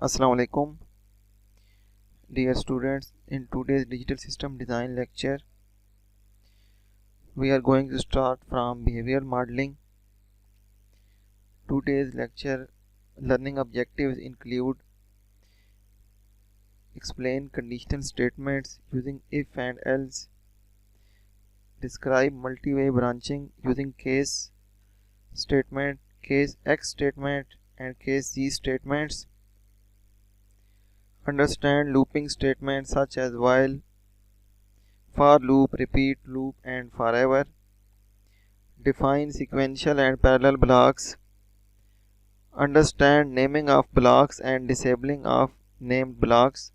Assalamu alaikum, dear students. In today's digital system design lecture, we are going to start from behavioral modeling. Today's lecture learning objectives include explain conditional statements using if and else, describe multi-way branching using case statement, case X statement and case Z statements, understand looping statements such as while, for loop, repeat loop and forever, define sequential and parallel blocks, understand naming of blocks and disabling of named blocks.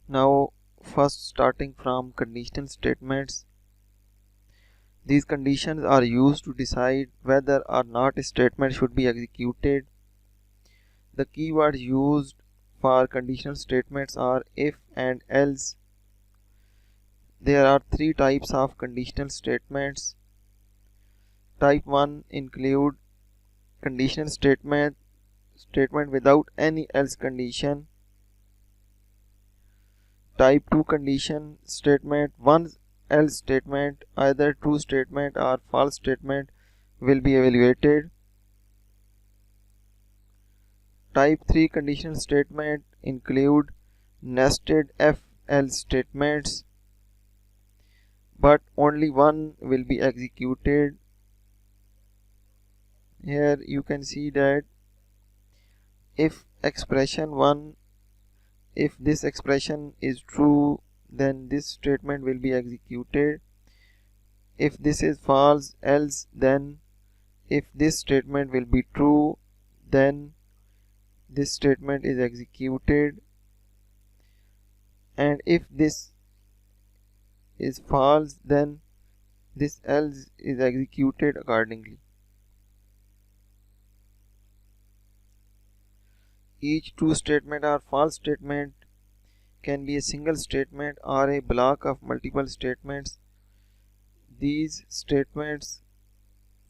Now first starting from conditional statements. These conditions are used to decide whether or not a statement should be executed. The keywords used for conditional statements are if and else. There are three types of conditional statements. Type 1 include conditional statement without any else condition. Type 2 condition statement, one else statement, either true statement or false statement will be evaluated. Type 3 conditional statement include nested if else statements, but only one will be executed. Here you can see that if expression 1, if this expression is true, then this statement will be executed. If this is false, else, then if this statement will be true, then this statement is executed, and if this is false, then this else is executed accordingly. Each true statement or false statement can be a single statement or a block of multiple statements. These statements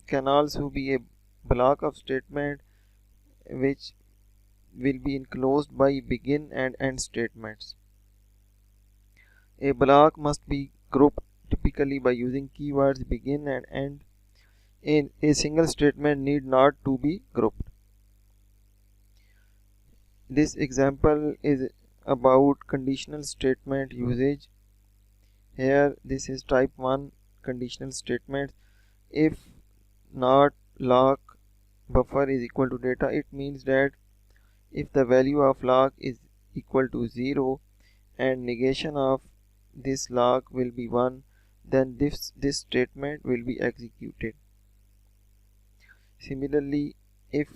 can also be a block of statement which will be enclosed by begin and end statements. A block must be grouped typically by using keywords begin and end. In a single statement need not to be grouped. This example is about conditional statement usage. Here this is type 1 conditional statement. If not lock buffer is equal to data, it means that if the value of lock is equal to 0 and negation of this lock will be 1, then this statement will be executed. Similarly, if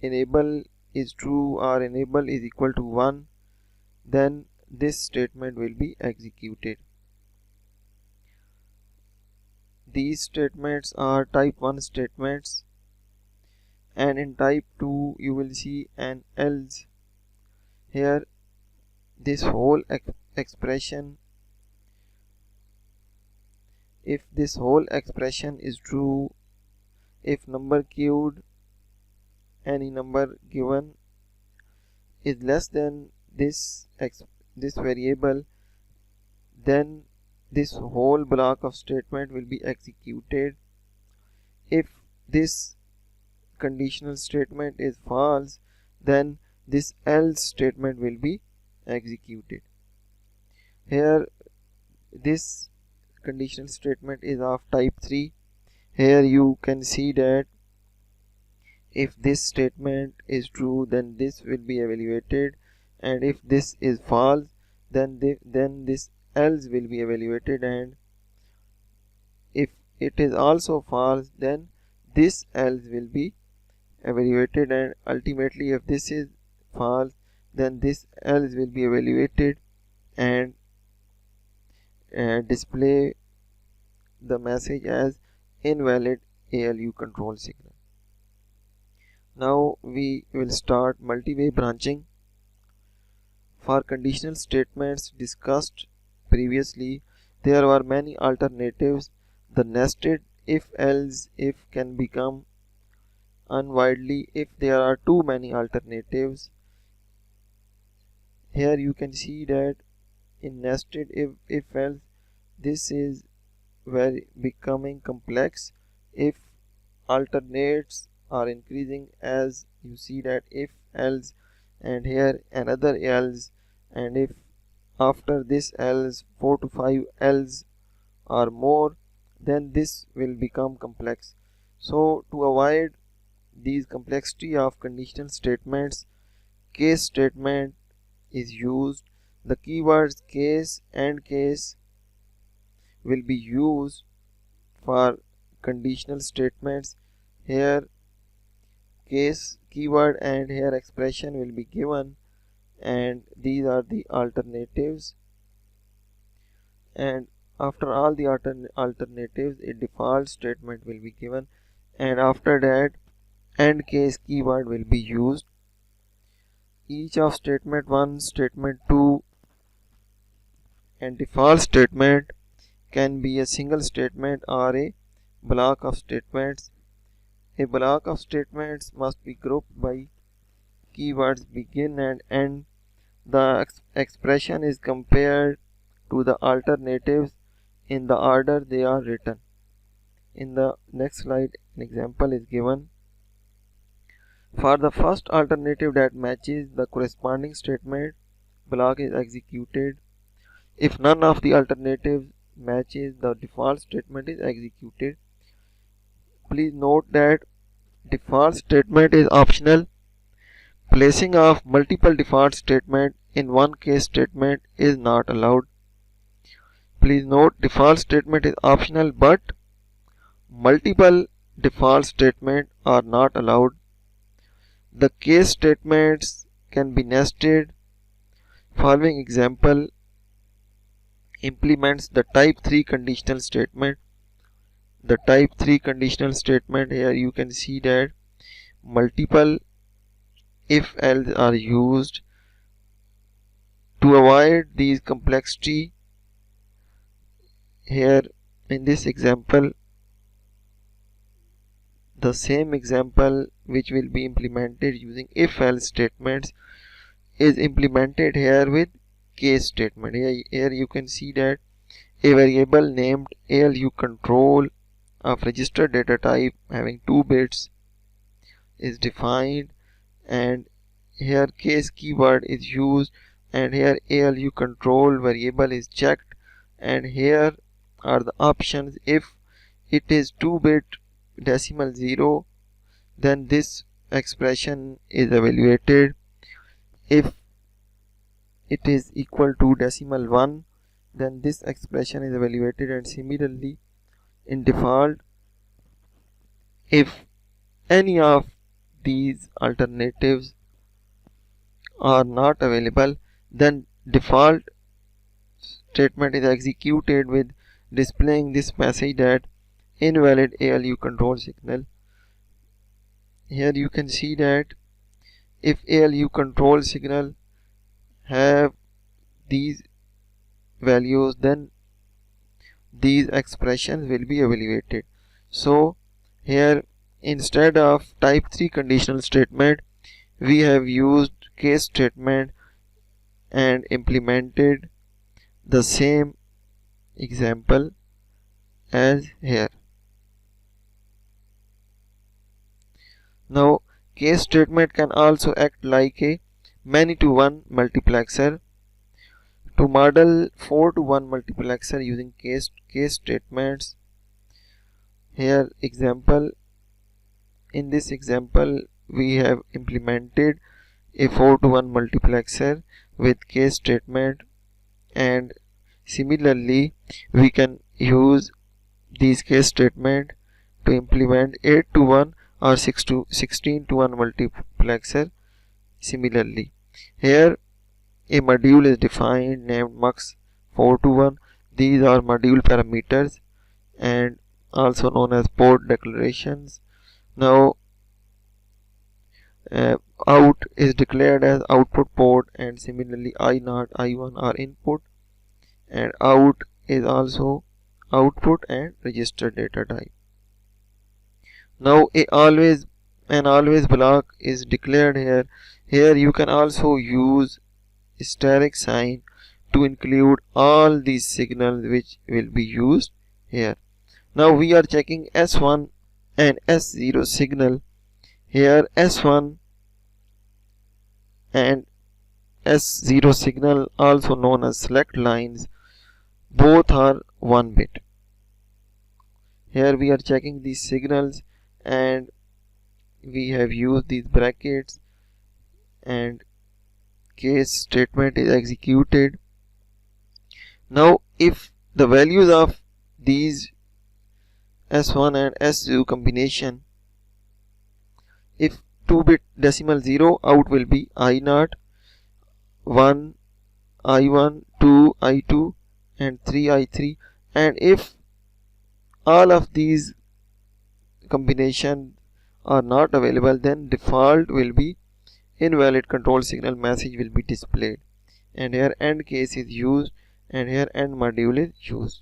enable is true or enable is equal to 1, then this statement will be executed. These statements are type 1 statements, and in type 2 you will see an else. Here this whole expression, if this whole expression is true, if number queued, any number given is less than this variable, then this whole block of statement will be executed. If this conditional statement is false, then this else statement will be executed. Here this conditional statement is of type 3. Here you can see that if this statement is true, then this will be evaluated, and if this is false, then this else will be evaluated, and if it is also false, then this else will be evaluated, and ultimately if this is false, then this else will be evaluated and display the message as invalid ALU control signal. Now we will start multi-way branching. For conditional statements discussed previously, there were many alternatives. The nested if else if can become unwidely if there are too many alternatives. Here you can see that in nested if else this is very becoming complex if alternates are increasing, as you see that if else and here another else, and if after this else 4 to 5 else or more, then this will become complex. So to avoid these complexity of conditional statements, case statement is used. The keywords case and case will be used for conditional statements. Here case keyword and here expression will be given, and these are the alternatives, and after all the alternatives a default statement will be given, and after that and case keyword will be used. Each of statement 1, statement 2 and default statement can be a single statement or a block of statements. A block of statements must be grouped by keywords begin and end. The expression is compared to the alternatives in the order they are written. In the next slide, an example is given. For the first alternative that matches the corresponding statement, block is executed. If none of the alternatives matches, the default statement is executed. Please note that default statement is optional. Placing of multiple default statements in one case statement is not allowed. Please note default statement is optional, but multiple default statements are not allowed. The case statements can be nested. Following example implements the type 3 conditional statement. The type 3 conditional statement, here you can see that multiple if else are used. To avoid these complexity, here in this example, the same example which will be implemented using if else statements is implemented here with case statement. Here you can see that a variable named ALU control of registered data type having 2 bits is defined, and here case keyword is used, and here ALU control variable is checked, and here are the options. If it is 2-bit decimal 0, then this expression is evaluated. If it is equal to decimal 1, then this expression is evaluated, and similarly in default, if any of these alternatives are not available, then default statement is executed with displaying this message that invalid ALU control signal. Here you can see that if ALU control signal have these values, then these expressions will be evaluated. So here instead of type 3 conditional statement, we have used case statement and implemented the same example as here. Now case statement can also act like a many to one multiplexer. To model 4 to 1 multiplexer using case statements, here example, in this example we have implemented a 4 to 1 multiplexer with case statement, and similarly we can use these case statement to implement 8 to 1 or 16 to 1 multiplexer. Similarly, here a module is defined named mux 4 to 1. These are module parameters and also known as port declarations. Now out is declared as output port, and similarly I0, I1 are input, and out is also output and registered data type. Now a always an always block is declared here. Here you can also use asterisk sign to include all these signals which will be used here. Now we are checking S1 and S0 signal. Here S1 and S0 signal, also known as select lines, both are 1 bit. Here we are checking these signals and we have used these brackets and case statement is executed. Now if the values of these S1 and S0 combination, if 2-bit decimal 0, out will be I0, 1, I1, 2, I2 and 3, I3, and if all of these combinations are not available, then default will be invalid control signal message will be displayed, and here AND case is used and here AND module is used.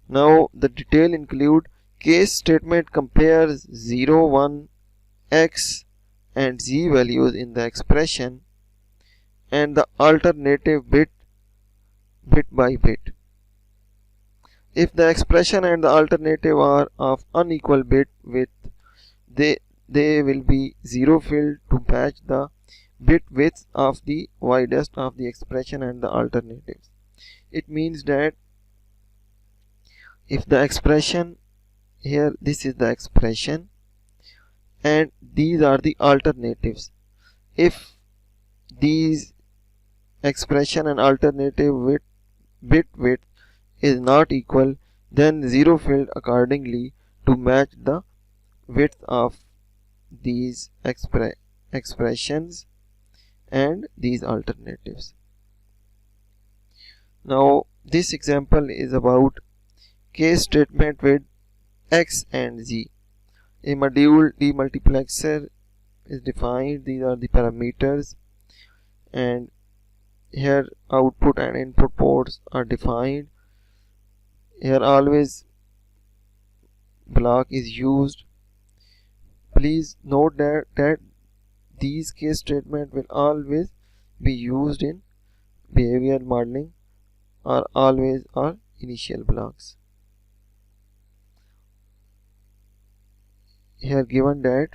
Now the detail include case statement compares 0, 1, X and Z values in the expression and the alternative bit by bit. If the expression and the alternative are of unequal bit width, they will be 0 filled to match the bit width of the widest of the expression and the alternatives. It means that if the expression, here this is the expression and these are the alternatives, if these expression and alternative bit width is not equal, then 0 filled accordingly to match the width of these expressions and these alternatives. Now this example is about case statement with X and Z. A module demultiplexer is defined. These are the parameters, and here output and input ports are defined. Here always block is used. Please note that these case statements will always be used in behavior modeling, or always are initial blocks. Here given that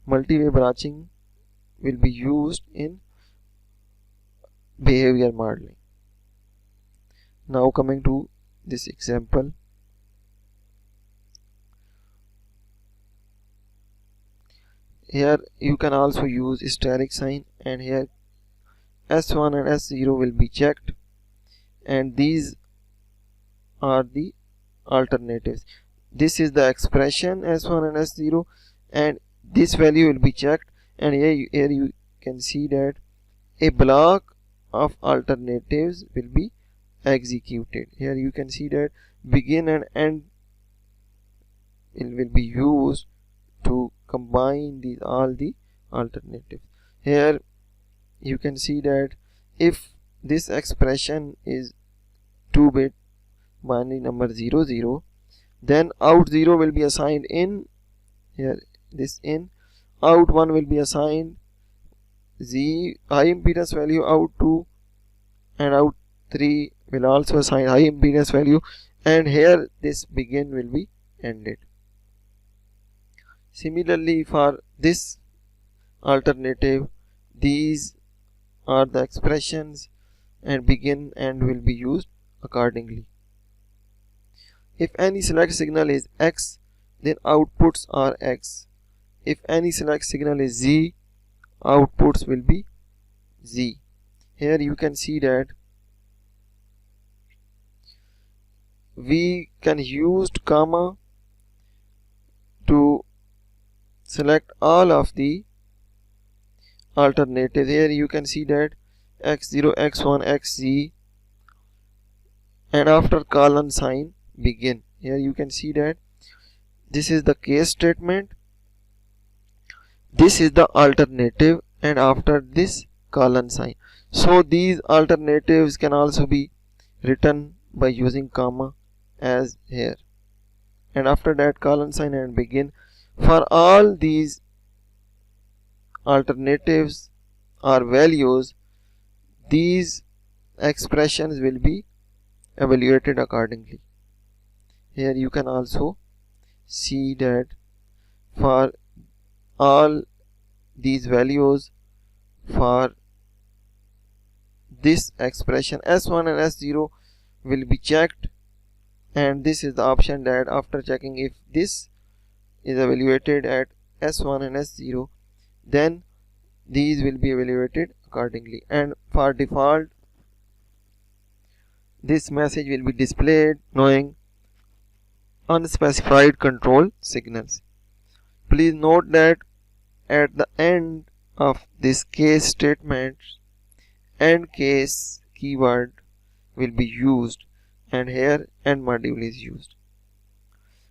multi-way branching will be used in behavior modeling. Now coming to this example, here you can also use asterisk sign, and here S1 and S0 will be checked, and these are the alternatives. This is the expression S1 and S0, and this value will be checked, and here you can see that a block of alternatives will be executed. Here you can see that begin and end will be used to combine all the alternatives. Here you can see that if this expression is 2-bit binary number 0, 0, then out 0 will be assigned in, here this in, out 1 will be assigned Z high impedance value, out 2 and out 3 will also assign high impedance value, and here this begin will be ended. Similarly for this alternative, these are the expressions and begin and will be used accordingly. If any select signal is X, then outputs are X. If any select signal is Z, outputs will be Z. Here you can see that we can use comma to select all of the alternatives. Here you can see that X0, X1, XZ, and after colon sign begin. Here you can see that this is the case statement, this is the alternative, and after this colon sign. So these alternatives can also be written by using comma as here. and after that colon sign and begin. For all these alternatives or values, these expressions will be evaluated accordingly. Here you can also see that for all these values for this expression S1 and S0 will be checked, and this is the option that after checking if this is evaluated at S1 and S0, then these will be evaluated accordingly, and for default this message will be displayed knowing unspecified control signals. Please note that at the end of this case statement, AND case keyword will be used, and here AND module is used.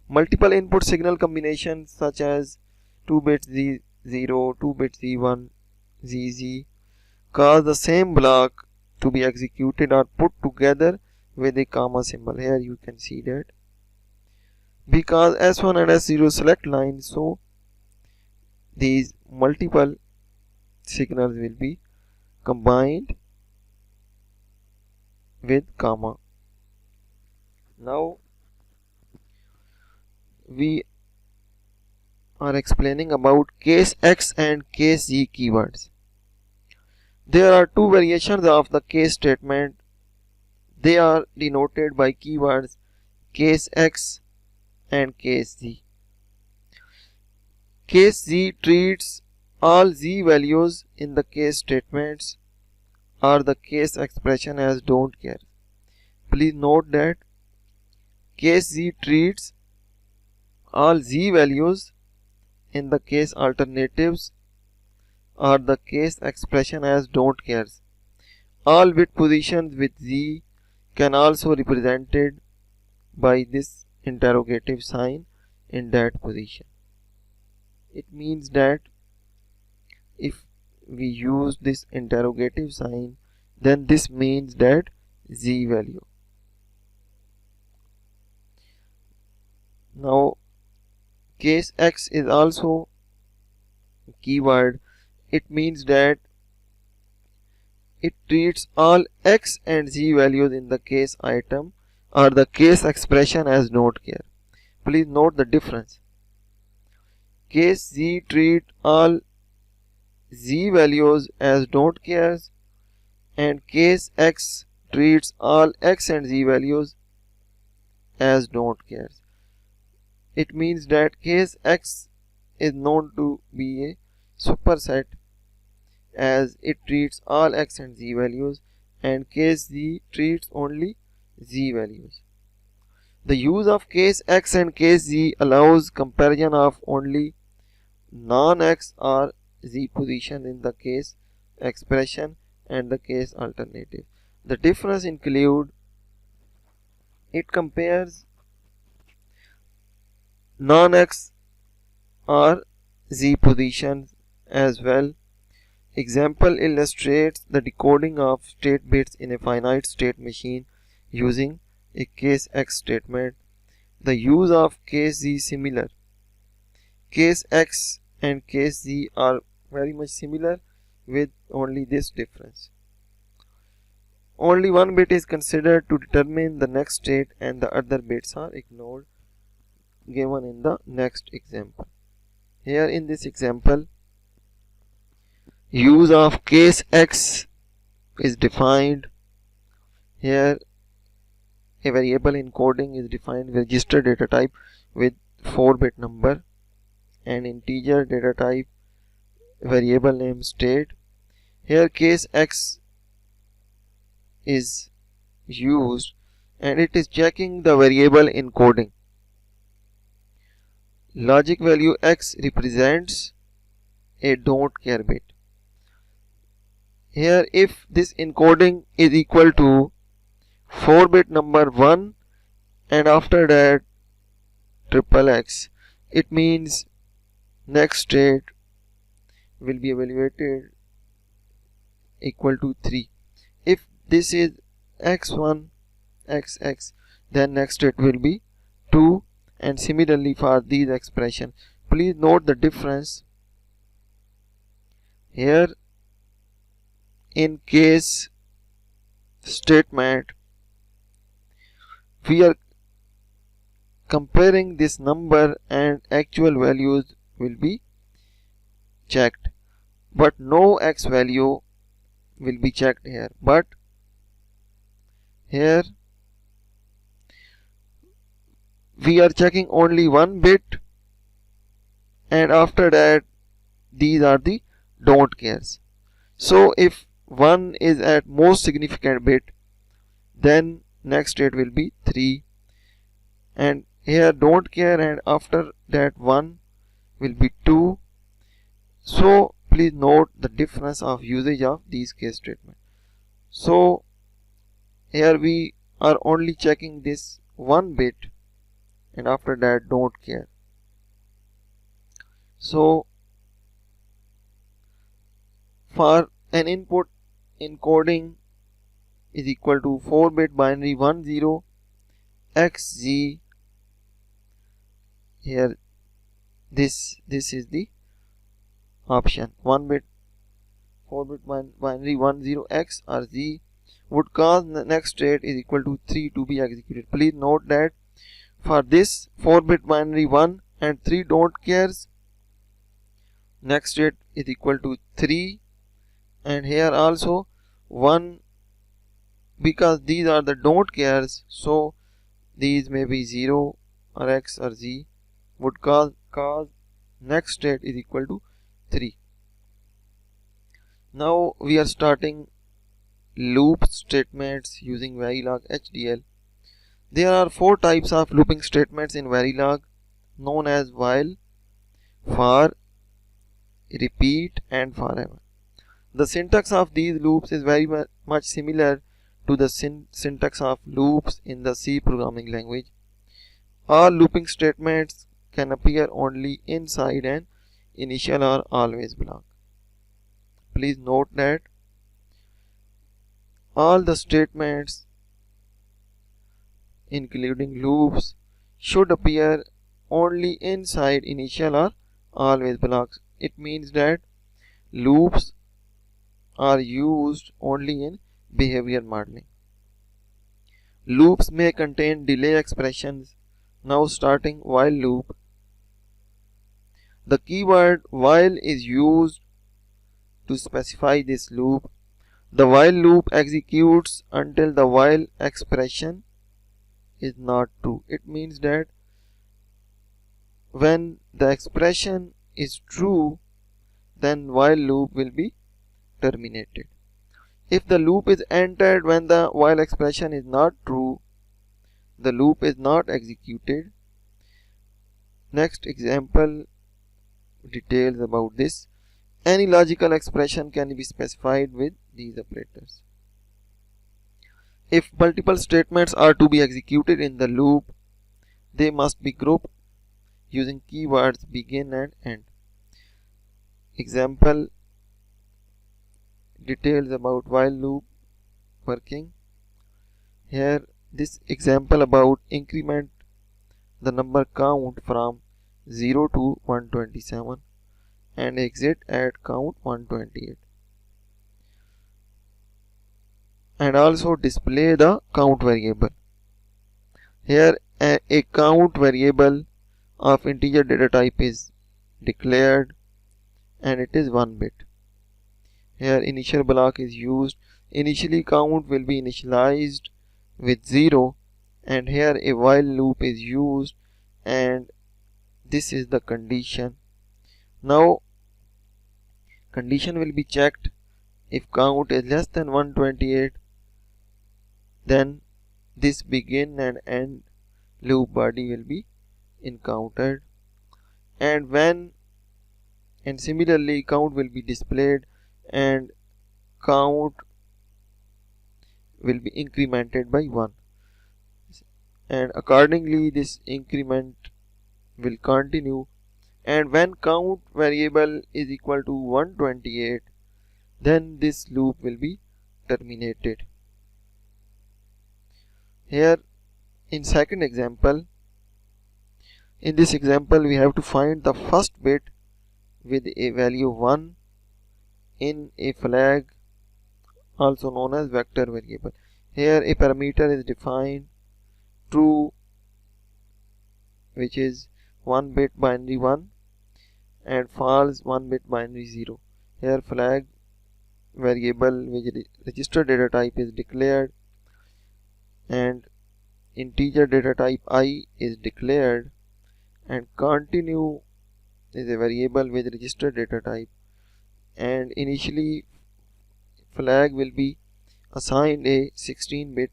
Multiple input signal combinations such as 2 bits Z0, 2 bits Z1, ZZ cause the same block to be executed or put together with a comma symbol. Here you can see that because S1 and S0 select lines, so these multiple signals will be combined with comma. Now we are explaining about case X and case Z keywords. There are two variations of the case statement. They are denoted by keywords case X and case Z. Case Z treats all Z values in the case statements or the case expression as don't care. Please note that case Z treats all Z values in the case alternatives or the case expression as don't care. All bit positions with Z can also be represented by this interrogative sign in that position. It means that if we use this interrogative sign, then this means that Z value. Now case X is also a keyword. It means that it treats all X and Z values in the case item or the case expression as don't care. Please note the difference. Case Z treats all Z values as don't care, and case X treats all X and Z values as don't care. It means that case X is known to be a superset as it treats all X and Z values, and case Z treats only Z values. The use of case X and case Z allows comparison of only non-X or Z position in the case expression and the case alternative. The difference include it compares non-X or Z positions as well. Example illustrates the decoding of state bits in a finite state machine using a case X statement. The use of case Z similar. Case X and case Z are very much similar with only this difference. Only one bit is considered to determine the next state and the other bits are ignored, given in the next example. Here in this example, use of case X is defined. Here a variable encoding is defined with register data type with 4-bit number and integer data type variable name state. Here case X is used and it is checking the variable encoding. Logic value X represents a don't care bit. Here if this encoding is equal to 4-bit number 1 and after that triple X, it means next state will be evaluated equal to 3. If this is X1 XX, then next state will be 2 And similarly for these expressions, please note the difference. Here in case statement, we are comparing this number and actual values will be checked, but no x value will be checked here. But here we are checking only one bit, and after that these are the don't cares. So if 1 is at most significant bit, then next state will be 3, and here don't care, and after that 1 will be 2. So please note the difference of usage of these case statements. So here we are only checking this one bit, and after that don't care. So for an input encoding is equal to 4-bit binary 10 xz, here this is the option. 1-bit 4-bit binary 10x or z would cause the next state is equal to 3 to be executed. Please note that for this 4-bit binary 1 and 3 don't cares, next state is equal to 3, and here also 1, because these are the don't cares, so these may be 0 or x or z would cause next state is equal to 3. Now we are starting loop statements using Verilog HDL. There are 4 types of looping statements in Verilog, known as while, for, repeat and forever. The syntax of these loops is very much similar to the syntax of loops in the C programming language. All looping statements can appear only inside an initial or always block. Please note that all the statements including loops should appear only inside initial or always blocks. It means that loops are used only in behavior modeling. Loops may contain delay expressions. Now starting while loop. The keyword while is used to specify this loop. The while loop executes until the while expression is not true. It means that when the expression is true, then while loop will be terminated. If the loop is entered when the while expression is not true, the loop is not executed. Next example details about this. Any logical expression can be specified with these operators. If multiple statements are to be executed in the loop, they must be grouped using keywords begin and end. Example details about while loop working. Here this example about increment the number count from 0 to 127 and exit at count 128, and also display the count variable. Here a count variable of integer data type is declared and it is 1 bit. Here initial block is used. Initially count will be initialized with 0, and here a while loop is used, and this is the condition. Now condition will be checked. If count is less than 128, then this begin and end loop body will be encountered, and similarly count will be displayed and count will be incremented by 1, and accordingly this increment will continue, and when count variable is equal to 128, then this loop will be terminated. Here in second example, In this example, we have to find the first bit with a value 1 in a flag, also known as vector variable. Here a parameter is defined, true, which is 1 bit binary 1, and false 1 bit binary 0. Here flag variable with register data type is declared, and integer data type I is declared, and continue is a variable with register data type, and initially flag will be assigned a 16-bit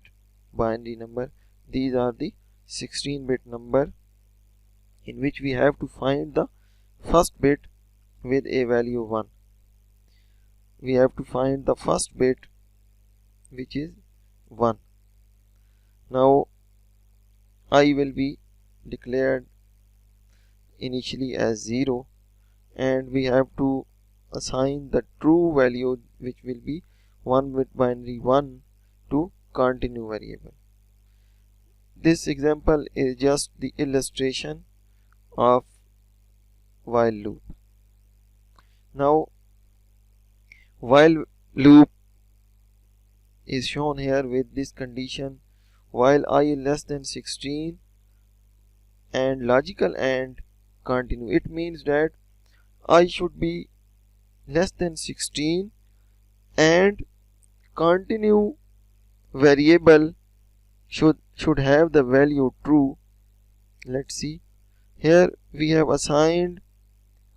binary number. These are the 16-bit number in which we have to find the first bit with a value 1. We have to find the first bit, which is 1. Now I will be declared initially as 0, and we have to assign the true value, which will be 1 bit binary 1, to continue variable. This example is just the illustration of while loop. Now while loop is shown here with this condition, while I is less than 16 and logical and continue. It means that I should be less than 16 and continue variable should have the value true. Let's see. Here we have assigned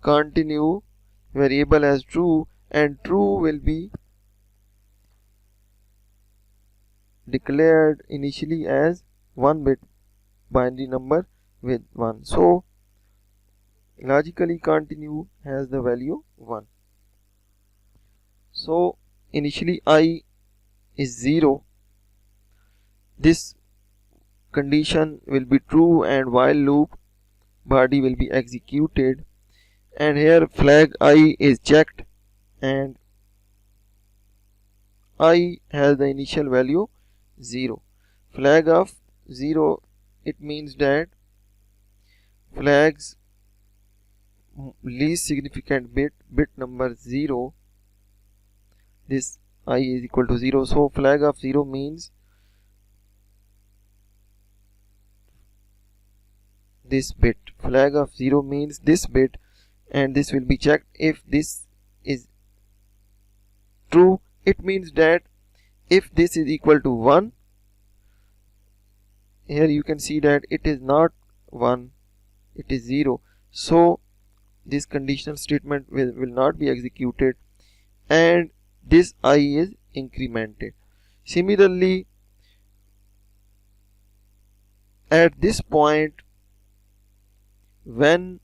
continue variable as true, and true will be declared initially as 1 bit binary number with 1. So logically continue has the value 1. So initially I is 0. This condition will be true, and while loop body will be executed, and here flag I is checked, and I has the initial value 0. Flag of 0, it means that flag's least significant bit number 0, this I is equal to 0. So flag of 0 means this bit. Flag of 0 means this bit, and this will be checked. If this is true, it means that if this is equal to 1, here you can see that it is not 1, it is 0. So this conditional statement will not be executed, and this I is incremented. Similarly, at this point, when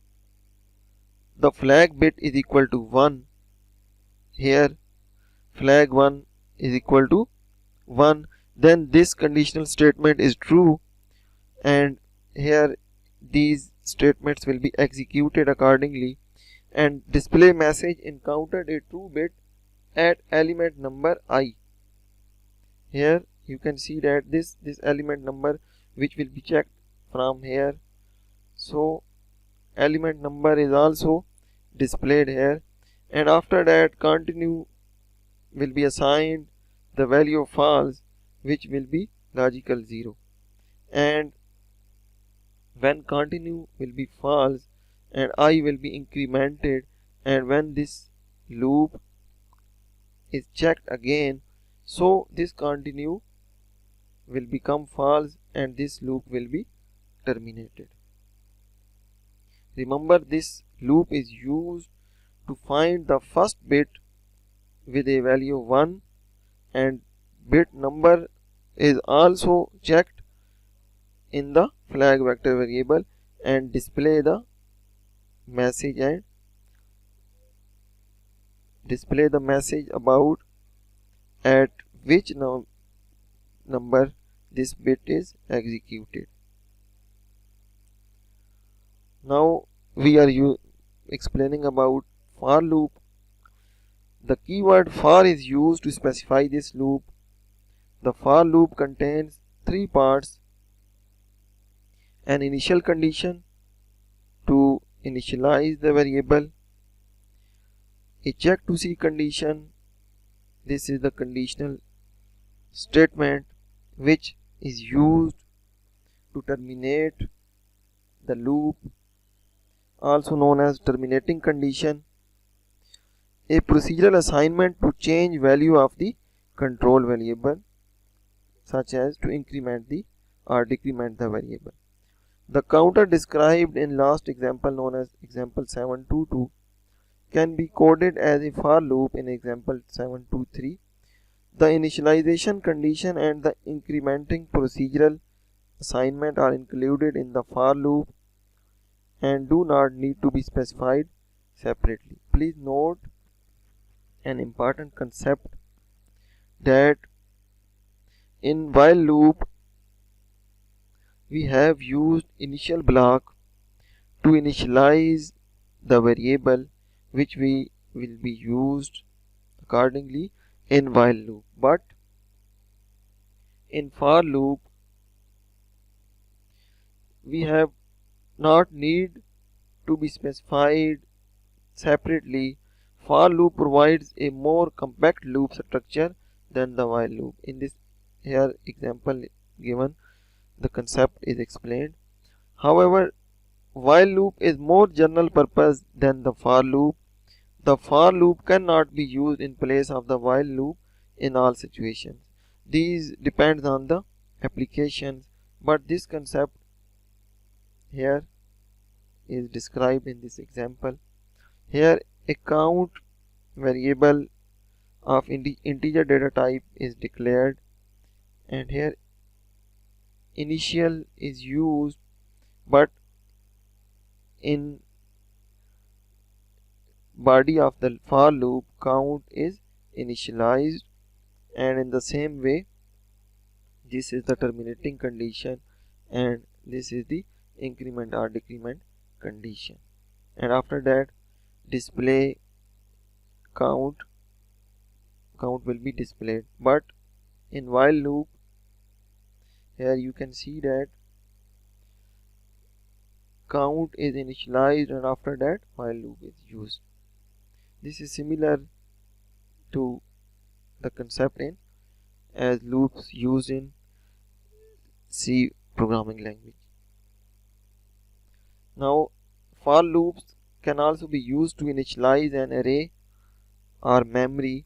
the flag bit is equal to 1, here flag 1 is equal to 1, then this conditional statement is true, and here these statements will be executed accordingly, and display message encountered a true bit at element number I. Here you can see that this element number which will be checked from here. So element number is also displayed here, and after that continue will be assigned the value of false, which will be logical 0, and when continue will be false and I will be incremented, and when this loop is checked again, so this continue will become false and this loop will be terminated. Remember, this loop is used to find the first bit with a value 1, and bit number is also checked in the flag vector variable and display the message about at which number this bit is executed. Now we are explaining about for loop. The keyword for is used to specify this loop. The for loop contains three parts: an initial condition, to initialize the variable. A check to see condition, this is the conditional statement which is used to terminate the loop, also known as terminating condition. A procedural assignment to change value of the control variable, such as to increment the or decrement the variable. The counter described in last example, known as example 722, can be coded as a for loop in example 723. The initialization condition and the incrementing procedural assignment are included in the for loop and do not need to be specified separately. Please note an important concept that in while loop we have used initial block to initialize the variable which we will be used accordingly in while loop, but in for loop we have not need to be specified separately. For loop provides a more compact loop structure than the while loop. In this here example given, the concept is explained. However, while loop is more general purpose than the for loop. The for loop cannot be used in place of the while loop in all situations. These depends on the applications, but this concept here is described in this example. Here a count variable of integer data type is declared, and here initial is used, but in body of the for loop count is initialized, and in the same way this is the terminating condition and this is the increment or decrement condition, and after that display count will be displayed. But in while loop here you can see that count is initialized and after that while loop is used. This is similar to the concept in as loops used in C programming language. Now for loops can also be used to initialize an array or memory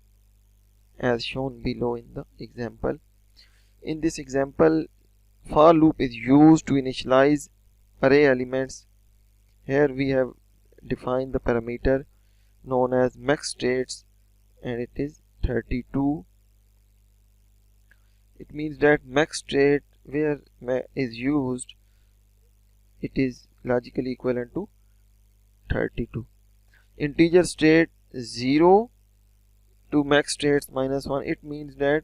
as shown below in the example. In this example, for loop is used to initialize array elements. Here we have defined the parameter known as max states and it is 32. It means that max state where is used, it is logically equivalent to 32. Integer state 0 to max states -1, it means that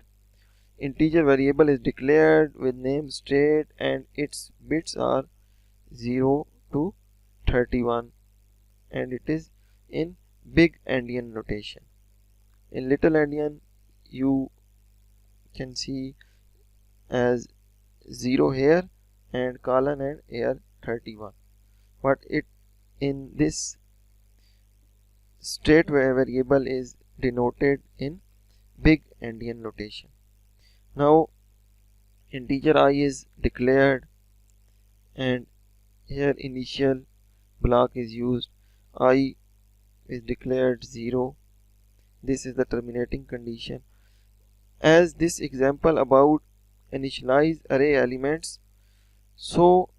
integer variable is declared with name state and its bits are 0 to 31, and it is in big endian notation. In little endian you can see as 0 here and colon and here 31, but it in this state variable is denoted in big endian notation. Now integer I is declared and here initial block is used. I is declared 0. This is the terminating condition. As this example about initialize array elements, so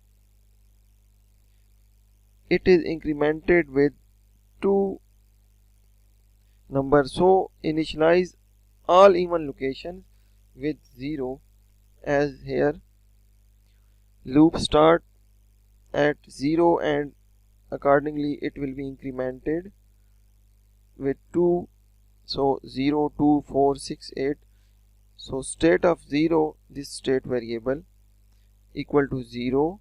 it is incremented with 2 numbers. So initialize all even locations with 0, as here loop start at 0 and accordingly it will be incremented with 2. So 0, 2, 4, 6, 8. So state of 0, this state variable equal to 0.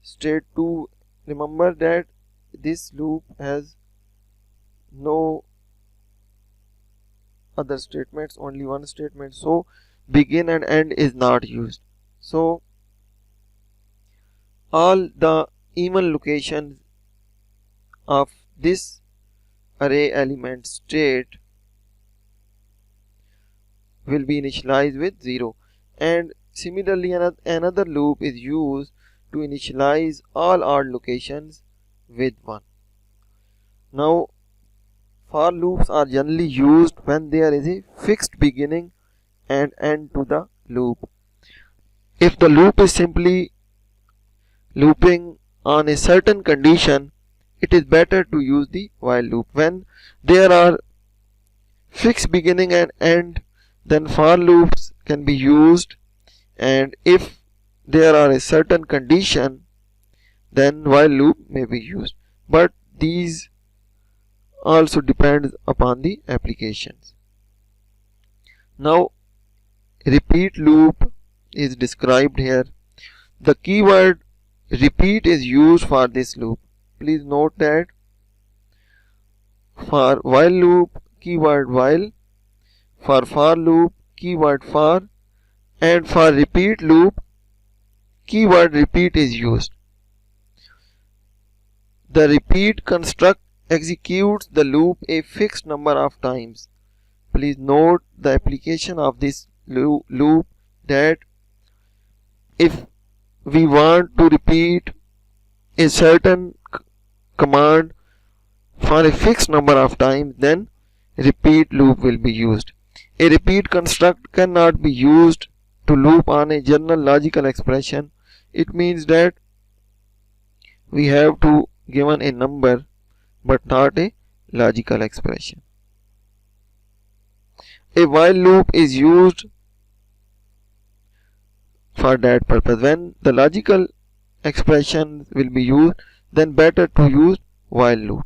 State 2, remember that this loop has no other statements, only one statement, so begin and end is not used. So all the even locations of this array element state will be initialized with 0, and similarly another loop is used to initialize all odd locations with 1. Now for loops are generally used when there is a fixed beginning and end to the loop. If the loop is simply looping on a certain condition, it is better to use the while loop. When there are fixed beginning and end, then for loops can be used, and if there are a certain condition, then while loop may be used. But these also depends upon the applications. Now repeat loop is described here. The keyword repeat is used for this loop. Please note that for while loop keyword while, for loop keyword for, and for repeat loop keyword repeat is used. The repeat construct executes the loop a fixed number of times. Please note the application of this loop, that if we want to repeat a certain command for a fixed number of times, then repeat loop will be used. A repeat construct cannot be used to loop on a general logical expression. It means that we have to given a number but not a logical expression. A while loop is used for that purpose. When the logical expression will be used, then better to use while loop.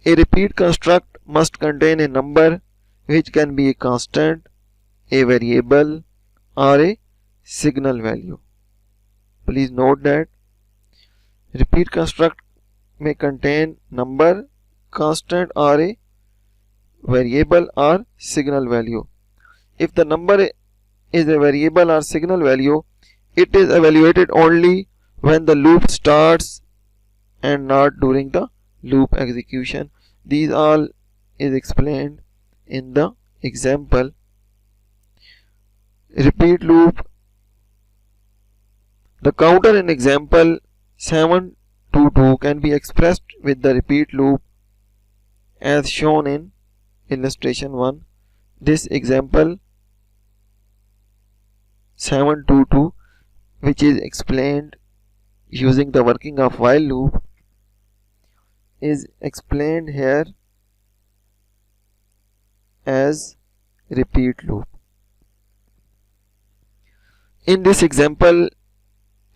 A repeat construct must contain a number which can be a constant, a variable, or a signal value. Please note that repeat construct may contain number, constant, or a variable or signal value. If the number is a variable or signal value, it is evaluated only when the loop starts and not during the loop execution. These all is explained in the example. Repeat loop. The counter in example 722 can be expressed with the repeat loop as shown in illustration 1. This example 722, which is explained using the working of while loop, is explained here as repeat loop. In this example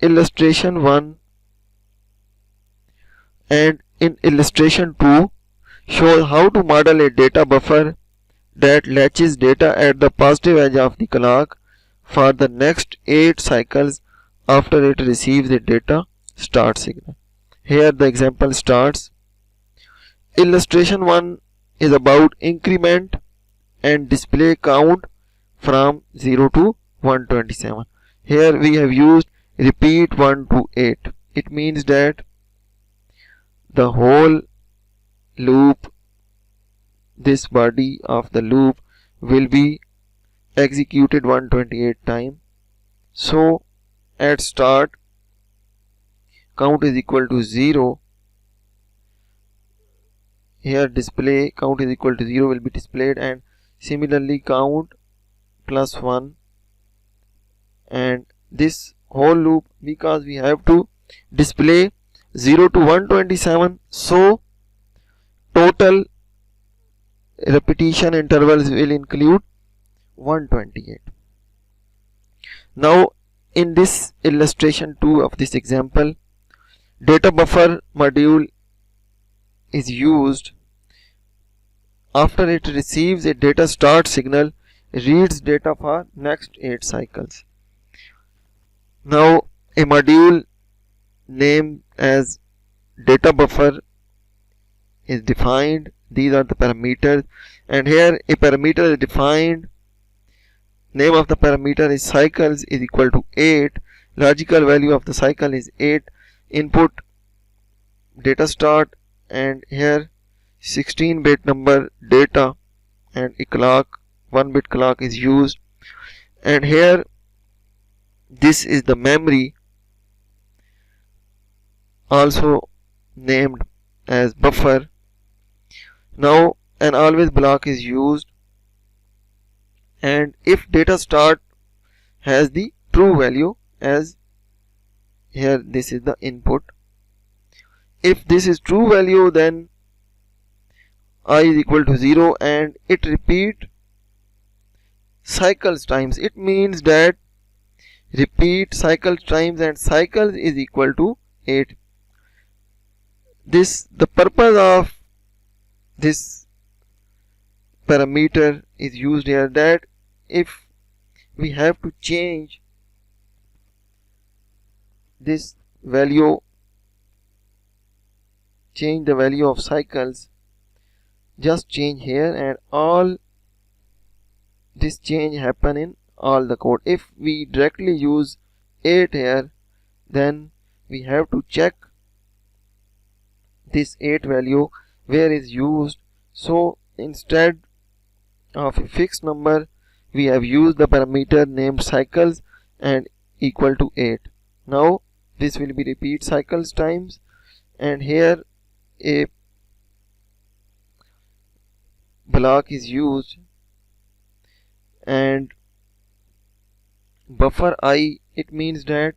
illustration 1 and in illustration 2 show how to model a data buffer that latches data at the positive edge of the clock for the next 8 cycles after it receives a data start signal. Here the example starts. Illustration 1 is about increment and display count from 0 to 127. Here we have used repeat 1 to 8. It means that the whole loop, this body of the loop, will be executed 128 times. So at start count is equal to 0. Here display count is equal to 0 will be displayed, and similarly count plus 1, and this whole loop, because we have to display 0 to 127, so total repetition intervals will include 128. Now in this illustration 2 of this example, data buffer module is used. After it receives a data start signal, reads data for next 8 cycles. Now a module named as data buffer is defined. These are the parameters, and here a parameter is defined. Name of the parameter is cycles is equal to 8. Logical value of the cycle is 8. Input data start and here 16-bit number data and a clock, 1-bit clock is used, and here this is the memory, also named as buffer. Now an always block is used, and if data start has the true value, as here this is the input, if this is true value then I is equal to 0 and it repeat cycles times. It means that repeat cycles times and cycles is equal to 8. The purpose of this parameter is used here, that if we have to change this value, change the value of cycles, just change here and all this change happen in all the code. If we directly use 8 here, then we have to check this 8 value where is used. So instead of a fixed number, we have used the parameter named cycles and equal to 8. Now this will be repeat cycles times, and here a block is used, and buffer I, it means that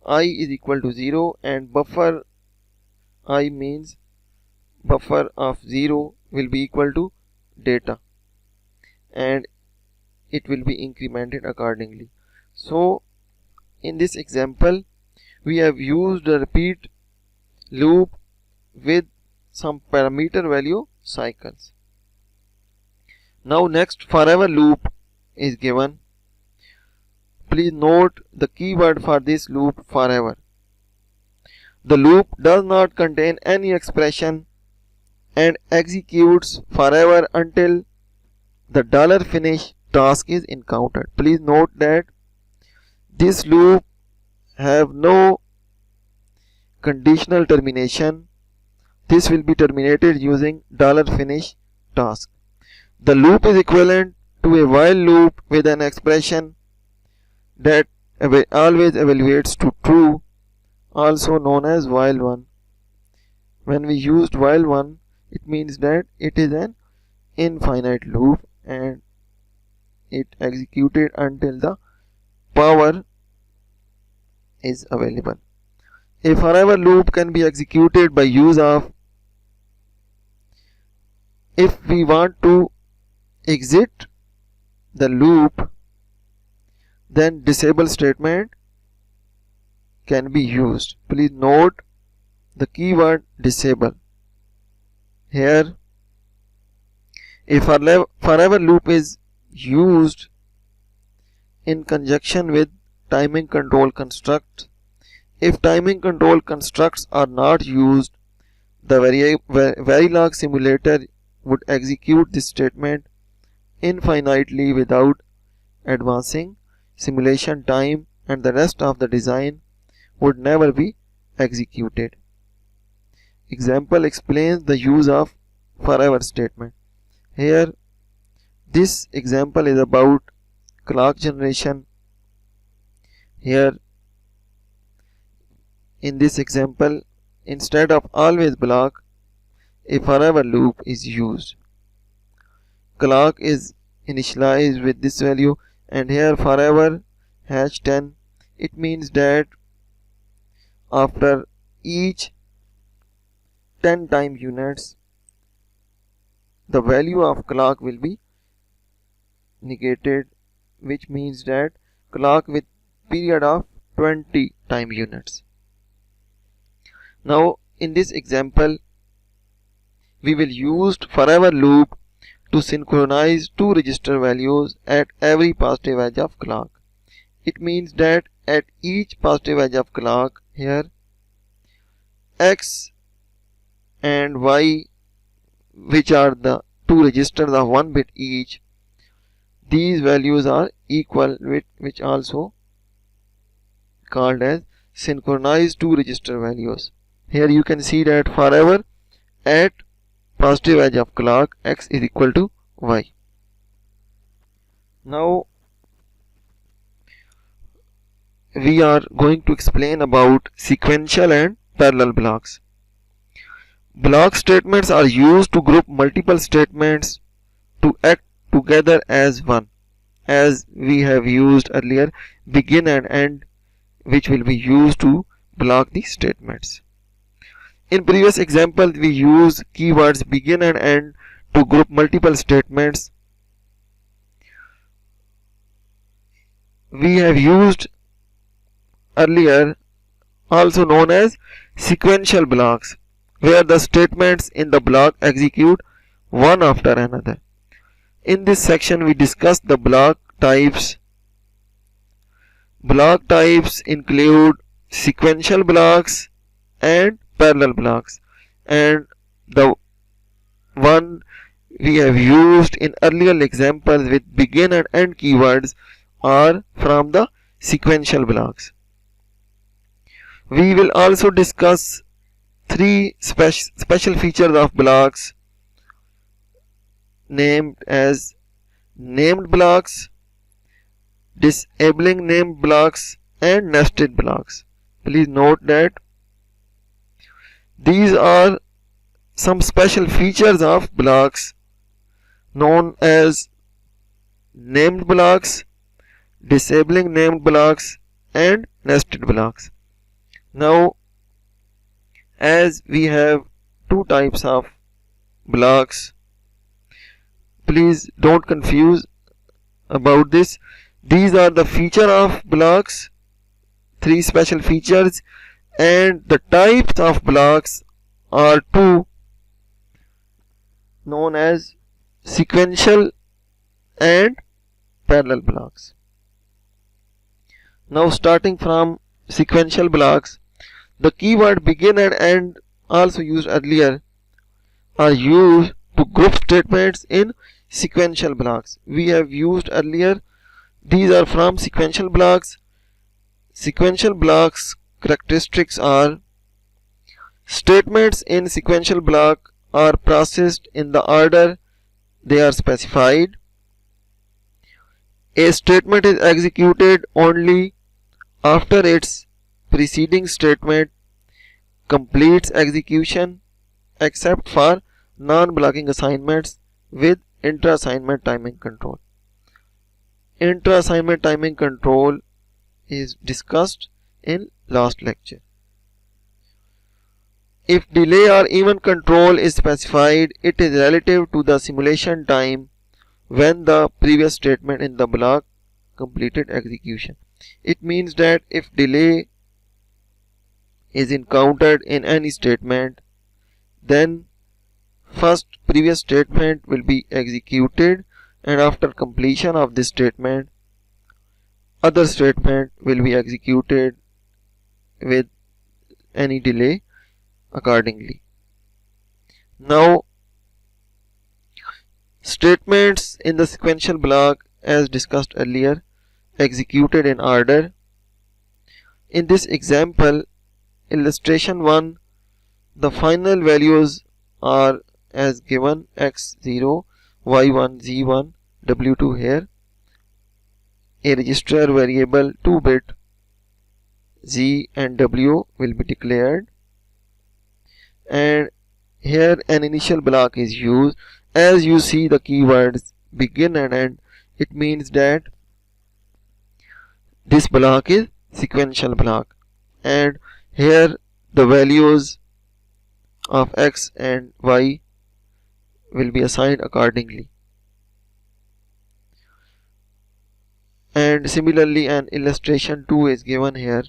I is equal to 0 and buffer I means buffer of 0 will be equal to data, and it will be incremented accordingly. So in this example we have used a repeat loop with some parameter value cycles. Now next forever loop is given. Please note the keyword for this loop, forever. The loop does not contain any expression and executes forever until the $finish task is encountered. Please note that this loop have no conditional termination. This will be terminated using $finish task. The loop is equivalent to a while loop with an expression that always evaluates to true, also known as while one. When we used while one, it means that it is an infinite loop and it executed until the power is available. A forever loop can be executed by use of, if we want to exit the loop, then disable statement can be used. Please note the keyword disable. Here a forever loop is used in conjunction with timing control construct. If timing control constructs are not used, the Verilog simulator would execute this statement infinitely without advancing simulation time, and the rest of the design would never be executed. Example explains the use of forever statement. Here this example is about clock generation. Here in this example, instead of always block, a forever loop is used. Clock is initialized with this value, and here forever #10, it means that after each 10 time units the value of clock will be negated, which means that clock with period of 20 time units. Now in this example we will use forever loop to synchronize two register values at every positive edge of clock. It means that at each positive edge of clock, here X and Y, which are the two registers of 1 bit each, these values are equal, which also called as synchronized two register values. Here you can see that forever at positive edge of clock x is equal to y. Now we are going to explain about sequential and parallel blocks. Block statements are used to group multiple statements to act together as one, as we have used earlier begin and end, which will be used to block the statements. In previous example, we use keywords begin and end to group multiple statements. We have used earlier also known as sequential blocks, where the statements in the block execute one after another. In this section we discuss the block types. Block types include sequential blocks and parallel blocks, and the one we have used in earlier examples with begin and end keywords are from the sequential blocks. We will also discuss three special features of blocks named as named blocks, disabling named blocks, and nested blocks. Please note that these are some special features of blocks known as named blocks, disabling named blocks, and nested blocks. Now, as we have two types of blocks, please don't confuse about this. These are the feature of blocks, three special features, and the types of blocks are two, known as sequential and parallel blocks. Now starting from sequential blocks, the keyword begin and end, also used earlier, are used to group statements in sequential blocks. We have used earlier, these are from sequential blocks. Sequential blocks characteristics are: statements in sequential block are processed in the order they are specified. A statement is executed only after its preceding statement completes execution, except for non-blocking assignments with intra-assignment timing control. Intra-assignment timing control is discussed in last lecture. If delay or even control is specified, it is relative to the simulation time when the previous statement in the block completed execution. It means that if delay is encountered in any statement, then first previous statement will be executed, and after completion of this statement, other statement will be executed with any delay accordingly. Now, statements in the sequential block, as discussed earlier, executed in order. In this example, illustration 1, the final values are as given: x0, y1, z1, w2 here. A register variable 2-bit z and w will be declared, and here an initial block is used. As you see the keywords begin and end, it means that this block is sequential block, and here the values of x and y will be assigned accordingly. And similarly, an illustration 2 is given here.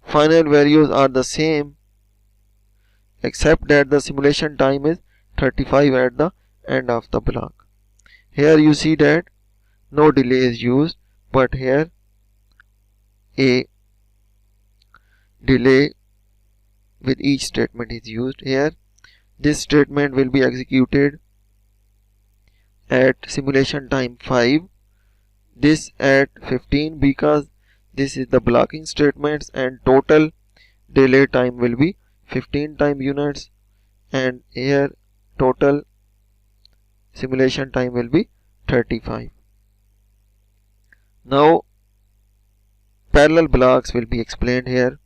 Final values are the same, except that the simulation time is 35 at the end of the block. Here you see that no delay is used, but here a delay with each statement is used. Here this statement will be executed at simulation time 5, this at 15, because this is the blocking statements, and total delay time will be 15 time units, and here total simulation time will be 35. Now parallel blocks will be explained here.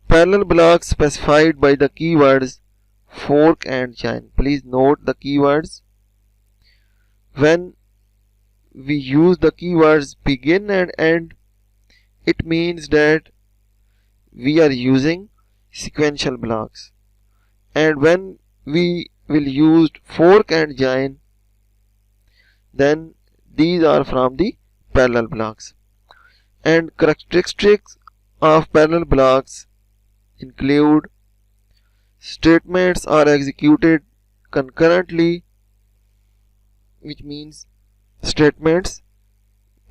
Parallel blocks specified by the keywords fork and join. Please note the keywords. When we use the keywords begin and end, it means that we are using sequential blocks, and when we will use fork and join, then these are from the parallel blocks. And characteristics of parallel blocks include statements are executed concurrently, which means statements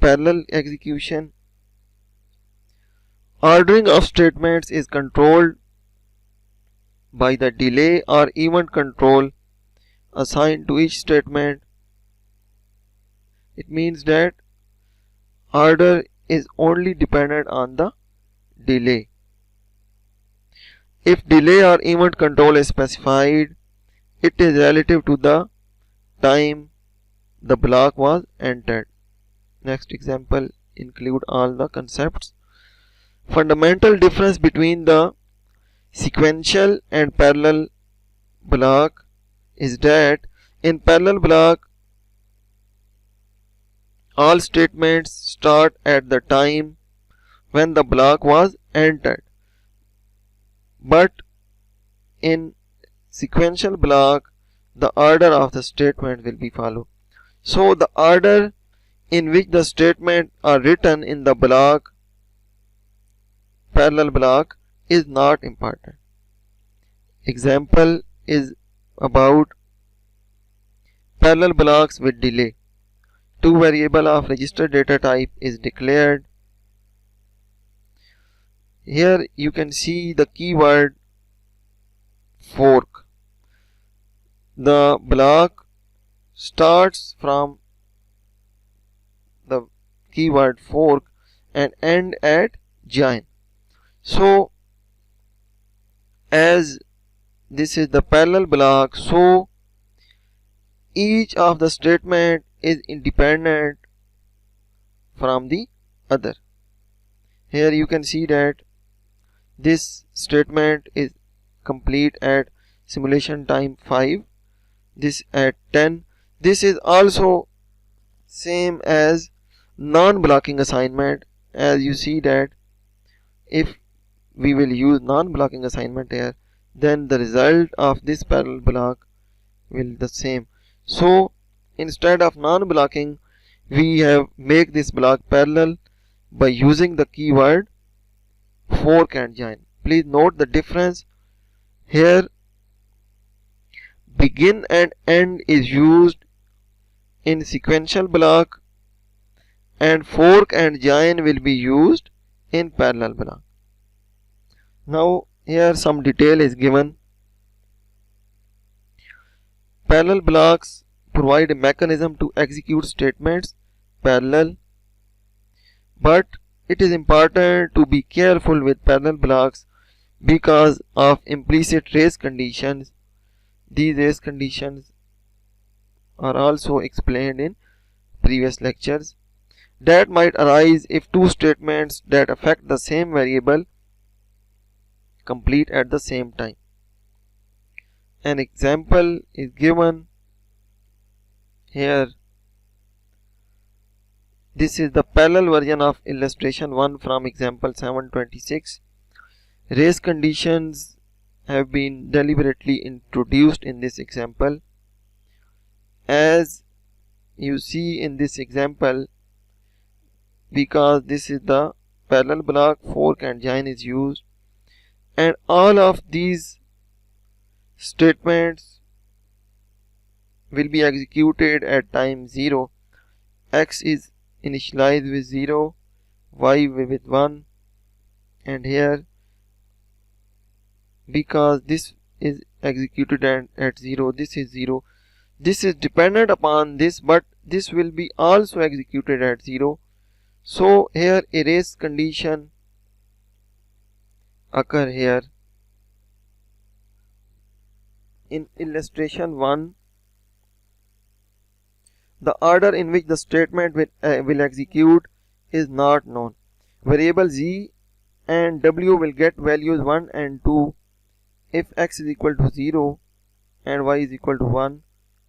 parallel execution. Ordering of statements is controlled by the delay or event control assigned to each statement. It means that order is only dependent on the delay. If delay or event control is specified, it is relative to the time the block was entered. Next example include all the concepts. Fundamental difference between the sequential and parallel block is that in parallel block all statements start at the time when the block was entered, but in sequential block the order of the statement will be followed. So the order in which the statements are written in the block parallel block is not important. Example is about parallel blocks with delay. Two variable of register data type is declared. Here you can see the keyword fork. The block starts from the keyword fork and end at join. So as this is the parallel block, so each of the statement is independent from the other. Here you can see that this statement is complete at simulation time 5, this at 10. This is also same as non-blocking assignment, as you see that if we will use non-blocking assignment here, then the result of this parallel block will be the same. So instead of non-blocking, we have make this block parallel by using the keyword fork and join. Please note the difference here. Begin and end is used in sequential block, and fork and join will be used in parallel block. Now here some detail is given. Parallel blocks provide a mechanism to execute statements parallel, but it is important to be careful with parallel blocks because of implicit race conditions. These race conditions are also explained in previous lectures that might arise if two statements that affect the same variable complete at the same time. An example is given here. This is the parallel version of illustration 1 from example 726. Race conditions have been deliberately introduced in this example. As you see in this example, because this is the parallel block, fork and join is used, and all of these statements will be executed at time 0. X is initialized with 0, Y with 1, and here because this is executed at 0, this is 0. This is dependent upon this, but this will be also executed at 0. So here a race condition occur here. In illustration 1, the order in which the statement will execute is not known. Variable z and w will get values 1 and 2 if x is equal to 0 and y is equal to 1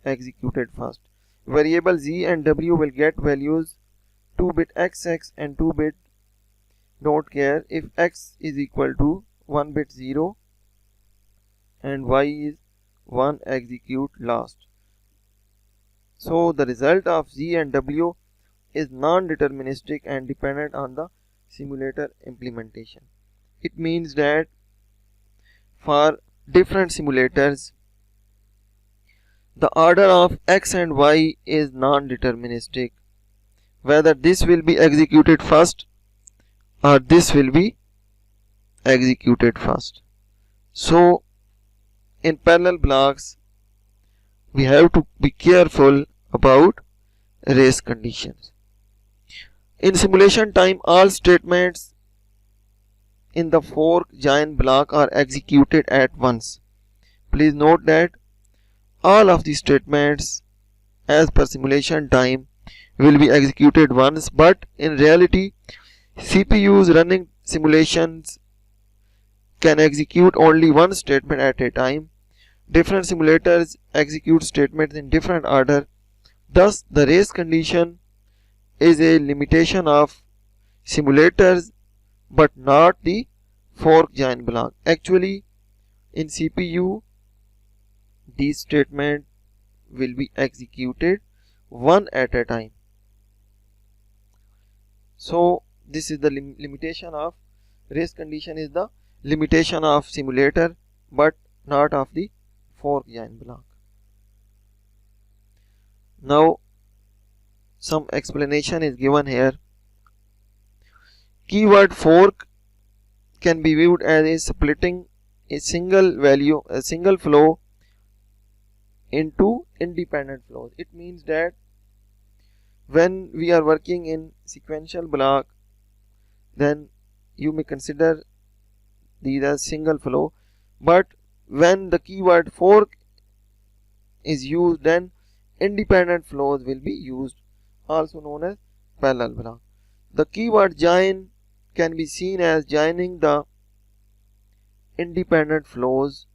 executed first. Variable z and w will get values 2-bit xx and 2-bit don't care if x is equal to 1-bit 0 and y is 1 execute last. So the result of z and w is non-deterministic and dependent on the simulator implementation. It means that for different simulators, the order of x and y is non-deterministic, whether this will be executed first or this will be executed first. So in parallel blocks, we have to be careful about race conditions. In simulation time, all statements in the fork join block are executed at once. Please note that all of the statements as per simulation time will be executed once, but in reality CPUs running simulations can execute only one statement at a time. Different simulators execute statements in different order. Thus the race condition is a limitation of simulators but not the fork join block. Actually in CPU these statements will be executed one at a time. So this is the limitation of race condition, is the limitation of simulator but not of the fork join block. Now some explanation is given here. Keyword fork can be viewed as a splitting a single flow into independent flows. It means that when we are working in sequential block, then you may consider these as single flow, but when the keyword fork is used, then independent flows will be used, also known as parallel block. The keyword join can be seen as joining the independent flows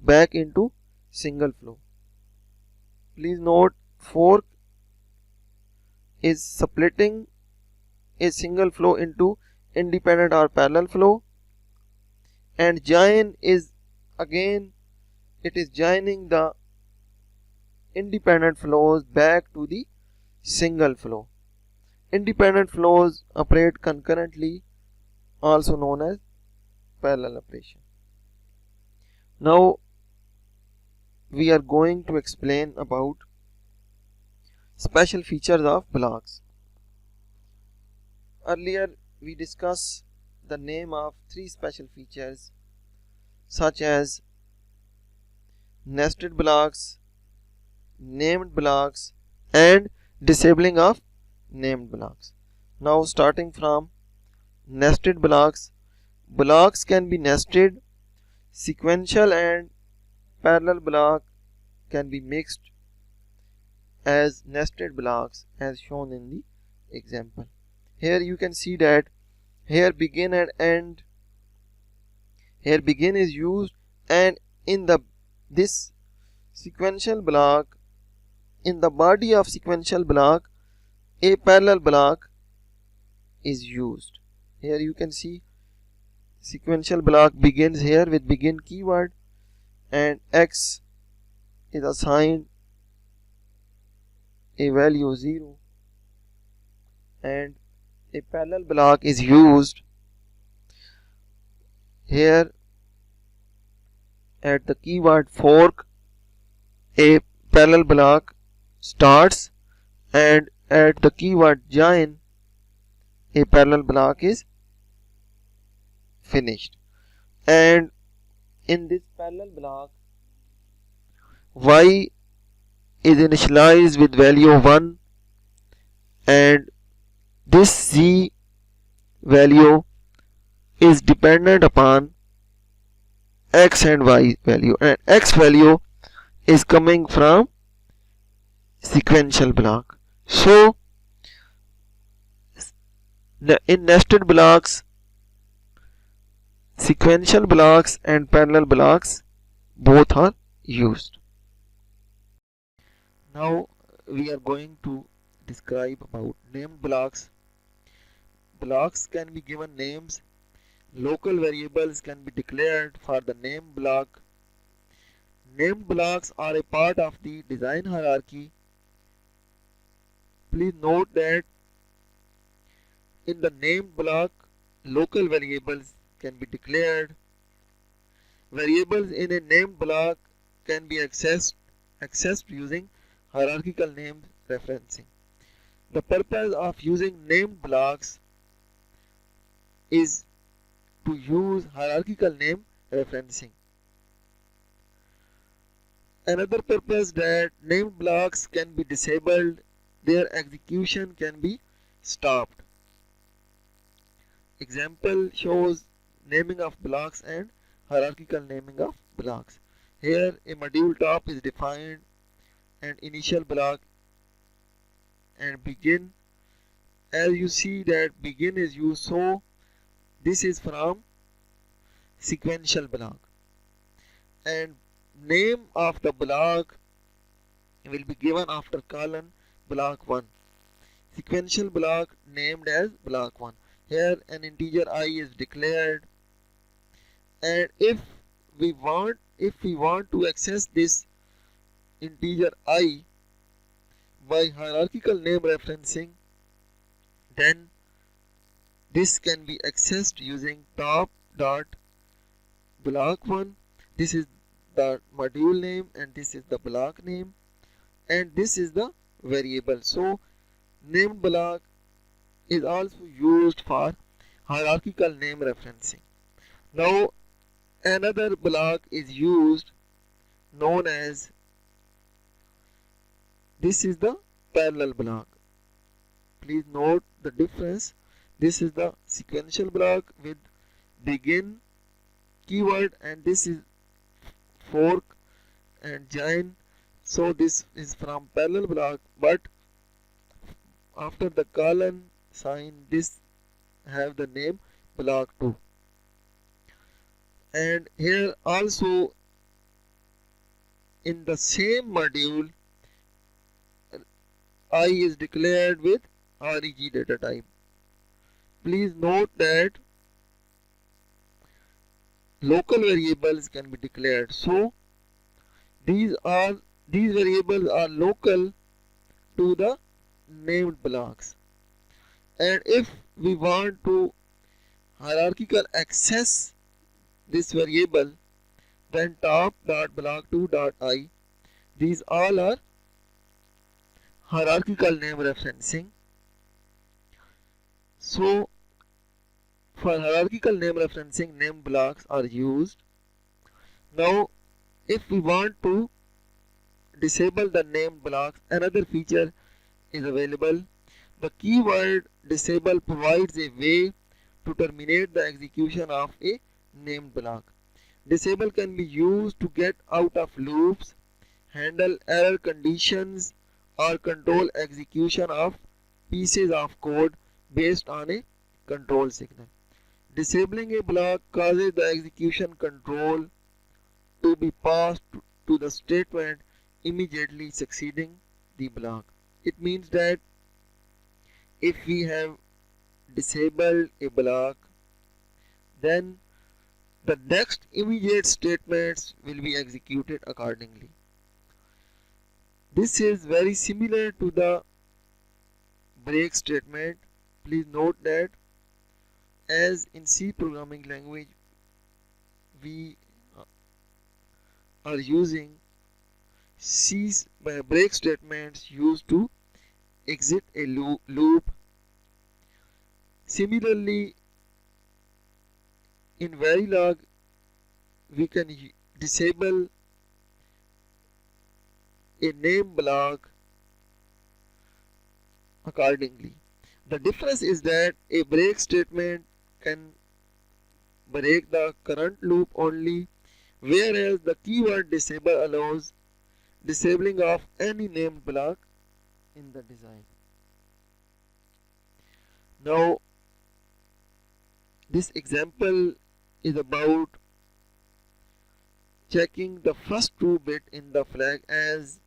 back into single flow. Please note, fork is splitting a single flow into independent or parallel flow, and join is again it is joining the independent flows back to the single flow. Independent flows operate concurrently, also known as parallel operation. Now we are going to explain about special features of blocks. Earlier we discussed the name of 3 special features such as nested blocks, named blocks and disabling of named blocks. Now starting from nested blocks, blocks can be nested, sequential and parallel block can be mixed as nested blocks as shown in the example. Here you can see that here begin and end, here begin is used, and in this sequential block, in the body of sequential block, a parallel block is used. Here you can see sequential block begins here with begin keyword and x is assigned a value 0 and a parallel block is used. Here at the keyword fork a parallel block starts, and at the keyword join a parallel block is finished. And in this parallel block y is initialized with value 1 and this z value is dependent upon x and y value, and x value is coming from sequential block. So in nested blocks, sequential blocks and parallel blocks both are used. Now we are going to describe about named blocks. Blocks can be given names. Local variables can be declared for the name block. Named blocks are a part of the design hierarchy. Please note that in the named block, local variables can be declared. Variables in a named block can be accessed using hierarchical name referencing. The purpose of using named blocks is to use hierarchical name referencing. Another purpose that named blocks can be disabled, their execution can be stopped. Example shows naming of blocks and hierarchical naming of blocks. Here a module top is defined and initial block and begin. As you see that begin is used, so this is from sequential block, and name of the block will be given after colon block 1. Sequential block named as block 1. Here an integer I is declared, and if we want to access this integer I by hierarchical name referencing, then this can be accessed using top dot block 1. This is the module name and this is the block name and this is the variable. So named block is also used for hierarchical name referencing. Now another block is used known as, this is the parallel block. Please note the difference. This is the sequential block with begin keyword and this is fork and join. So this is from parallel block, but after the colon sign this have the name block 2. And here also in the same module I is declared with reg data type. Please note that local variables can be declared. So these variables are local to the named blocks, and if we want to hierarchical access this variable, then top dot block 2 dot I, these all are hierarchical name referencing. So for hierarchical name referencing, name blocks are used. Now if we want to disable the name blocks, another feature is available. The keyword disable provides a way to terminate the execution of a named block. Disable can be used to get out of loops, handle error conditions, or control execution of pieces of code based on a control signal. Disabling a block causes the execution control to be passed to the statement immediately succeeding the block. It means that if we have disabled a block, then the next immediate statements will be executed accordingly. This is very similar to the break statement. Please note that as in C programming language we are using C's break statements used to exit a loop. Similarly, in Verilog we can disable a name block accordingly. The difference is that a break statement can break the current loop only, whereas the keyword disable allows disabling of any named block in the design. Now this example is about checking the first true bit in the flag, as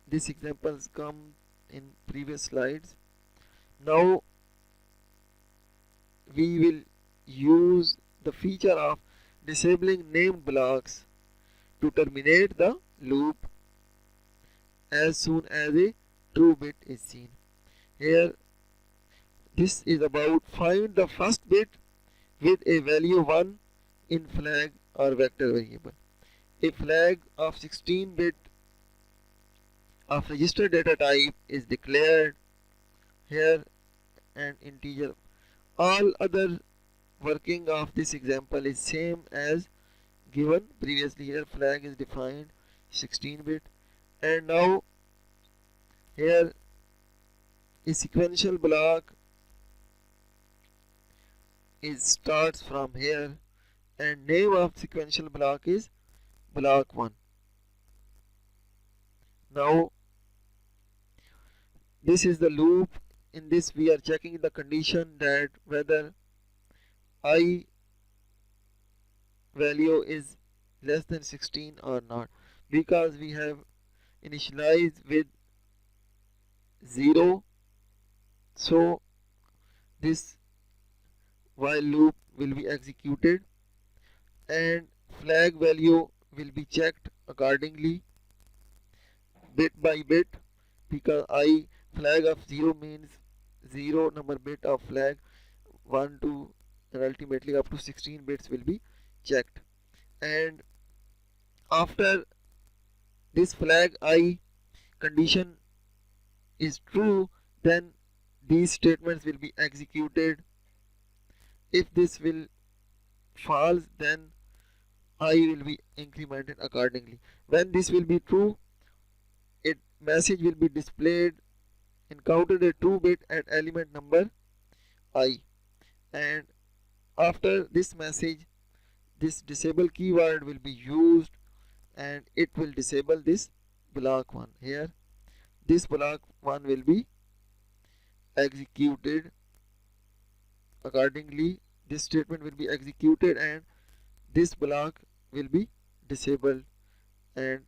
these examples come in previous slides. Now we will use the feature of disabling named blocks to terminate the loop as soon as a true bit is seen. Here this is about find the first bit with a value 1 in flag or vector variable. A flag of 16 bit of register data type is declared here, and integer. All other working of this example is same as given previously. Here flag is defined 16 bit, and now here a sequential block is starts from here, and name of sequential block is block 1. Now this is the loop. In this we are checking the condition that whether I value is less than 16 or not, because we have initialized with 0, so this while loop will be executed and flag value will be checked accordingly bit by bit, because I flag of 0 means 0 number bit of flag, 1 2 and ultimately up to 16 bits will be checked. And after this flag I condition is true, then these statements will be executed. If this will false, then I will be incremented accordingly. When this will be true, it message will be displayed encountered a true bit at element number I, and after this message this disable keyword will be used and it will disable this block 1. Here this block 1 will be executed accordingly. This statement will be executed and this block will be disabled, and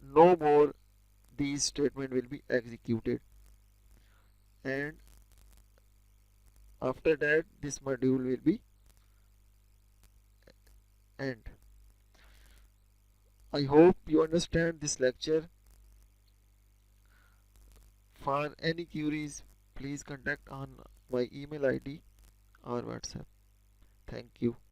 no more these statement will be executed, and after that this module will be end. I hope you understand this lecture. For any queries, please contact on my email ID or WhatsApp. Thank you.